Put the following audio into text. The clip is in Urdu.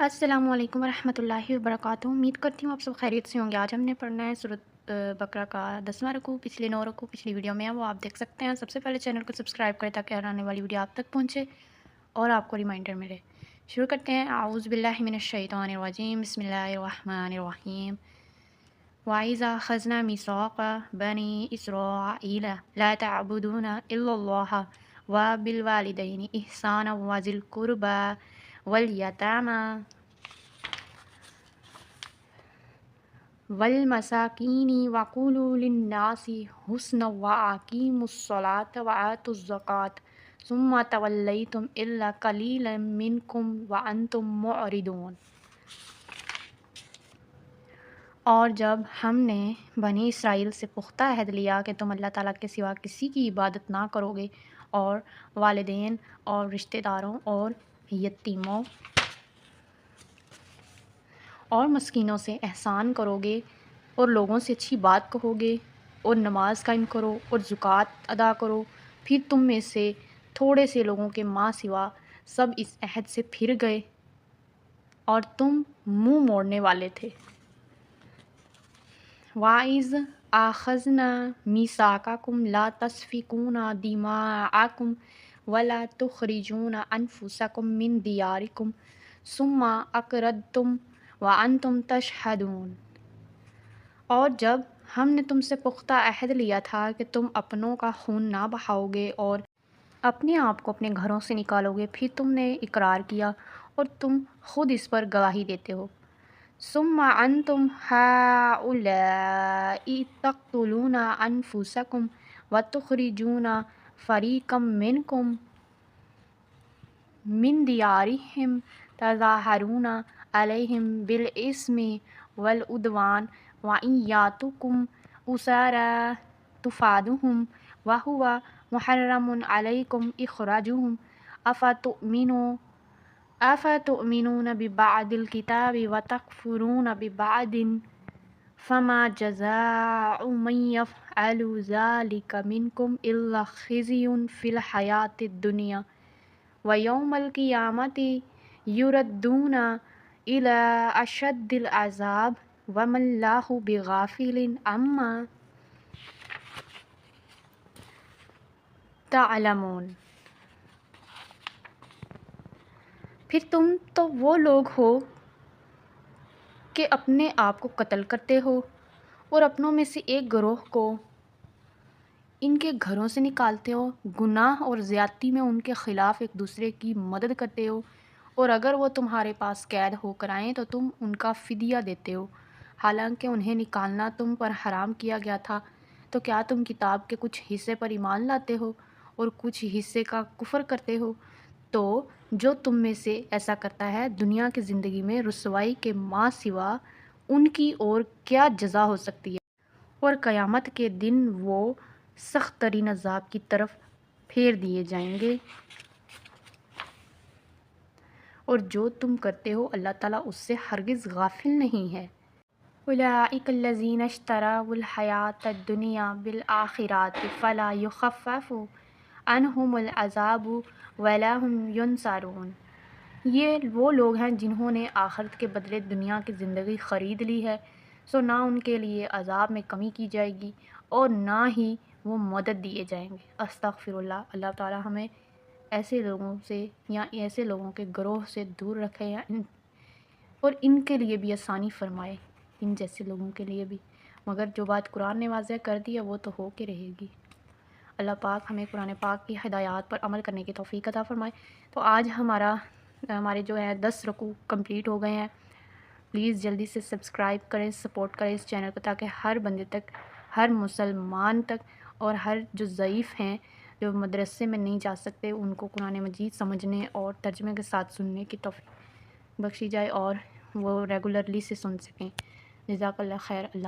السلام علیکم ورحمۃ اللہ وبرکاتہ۔ امید کرتی ہوں آپ سب خیریت سے ہوں گے۔ آج ہم نے پڑھنا ہے سورۃ بقرہ کا 10واں رکوع۔ پچھلے 9 رکوع پچھلی ویڈیو میں ہے، وہ آپ دیکھ سکتے ہیں۔ سب سے پہلے چینل کو سبسکرائب کریں تاکہ ہر آنے والی ویڈیو آپ تک پہنچے اور آپ کو ریمائنڈر ملے۔ شروع کرتے ہیں۔ اعوذ باللہ من الشیطان الرجیم، بسم اللہ الرحمن الرحیم۔ وَإِذَا أَخَذْنَا مِيثَاقَ بَنِي إِسْرَائِيلَ لَا تَعْبُدُونَ إِلَّا اللَّهَ وَبِالْوَالِدَيْنِ إِحْسَانًا وَذِي الْقُرْبَى وَالْيَتَامَى وَالْمَسَاكِينِ وَقُولُوا لِلنَّاسِ حُسْنًا وَأَقِيمُوا الصَّلَاةَ وَآتُوا الزَّكَاةَ ثُمَّ تَوَلَّيْتُمْ إِلَّا قَلِيلًا مِّنكُمْ وَأَنْتُمْ مُعْرِضُونَ۔ اور جب ہم نے بنی اسرائیل سے پختہ عہد لیا کہ تم اللہ تعالیٰ کے سوا کسی کی عبادت نہ کرو گے، اور والدین اور رشتہ داروں اور یتیموں اور مسکینوں سے احسان کرو گے، اور لوگوں سے اچھی بات کہو گے، اور نماز قائم کرو اور زکوٰۃ ادا کرو، پھر تم میں سے تھوڑے سے لوگوں کے ماں سوا سب اس عہد سے پھر گئے اور تم منہ موڑنے والے تھے۔ وَإِذْ أَخَذْنَا مِيثَاقَكُمْ لَا تَسْفِكُونَ دِمَاءَكُمْ وَلَا تُخْرِجُونَ أَنفُسَكُم مِّن دِيَارِكُمْ ثُمَّ أَقْرَرْتُمْ وَأَنْتُمْ تَشْهَدُونَ۔ اور جب ہم نے تم سے پختہ عہد لیا تھا کہ تم اپنوں کا خون نہ بہاؤ گے اور اپنے آپ کو اپنے گھروں سے نکالو گے، پھر تم نے اقرار کیا اور تم خود اس پر گواہی دیتے ہو۔ ثم انتم هؤلاء تقتلون انفسكم وتخرجون فريقا منكم من ديارهم تظاهرون عليهم بالإثم والعدوان وإن يأتوكم أسارى تفادوهم وهو محرم عليكم إخراجهم أفتؤمنون ببعض الكتاب وتكفرون ببعض فما جزاء من يفعل ذلك منكم إلا خزي في الحياة الدنيا ويوم القيامة يردون إلى أشد العذاب وما الله بغافل عما تعلمون۔ پھر تم تو وہ لوگ ہو کہ اپنے آپ کو قتل کرتے ہو اور اپنوں میں سے ایک گروہ کو ان کے گھروں سے نکالتے ہو، گناہ اور زیادتی میں ان کے خلاف ایک دوسرے کی مدد کرتے ہو، اور اگر وہ تمہارے پاس قید ہو کر آئیں تو تم ان کا فدیہ دیتے ہو، حالانکہ انہیں نکالنا تم پر حرام کیا گیا تھا۔ تو کیا تم کتاب کے کچھ حصے پر ایمان لاتے ہو اور کچھ حصے کا کفر کرتے ہو؟ تو جو تم میں سے ایسا کرتا ہے، دنیا کی زندگی میں رسوائی کے ماں سوا ان کی اور کیا جزا ہو سکتی ہے، اور قیامت کے دن وہ سخت ترین عذاب کی طرف پھیر دیے جائیں گے، اور جو تم کرتے ہو اللہ تعالیٰ اس سے ہرگز غافل نہیں ہے۔ أولئك الذين اشتروا الحياة الدنيا بالآخرة فلا يخفف عنهم العذاب ولا هم ينصرون۔ یہ وہ لوگ ہیں جنہوں نے آخرت کے بدلے دنیا کی زندگی خرید لی ہے، سو نہ ان کے لیے عذاب میں کمی کی جائے گی اور نہ ہی وہ مدد دیے جائیں گے۔ استغفر اللہ۔ اللہ تعالیٰ ہمیں ایسے لوگوں سے یا ایسے لوگوں کے گروہ سے دور رکھے، یا اور ان کے لیے بھی آسانی فرمائے، ان جیسے لوگوں کے لیے بھی۔ مگر جو بات قرآن نے واضح کر دی ہے وہ تو ہو کے رہے گی۔ اللہ پاک ہمیں قرآن پاک کی ہدایات پر عمل کرنے کی توفیق عطا فرمائے۔ تو آج ہمارے جو ہے 10 رکوع کمپلیٹ ہو گئے ہیں۔ پلیز جلدی سے سبسکرائب کریں، سپورٹ کریں اس چینل کو، تاکہ ہر بندے تک، ہر مسلمان تک، اور ہر جو ضعیف ہیں، جو مدرسے میں نہیں جا سکتے، ان کو قرآن مجید سمجھنے اور ترجمے کے ساتھ سننے کی توفیق بخشی جائے اور وہ ریگولرلی سے سن سکیں۔ جزاک اللہ خیر۔ اللہ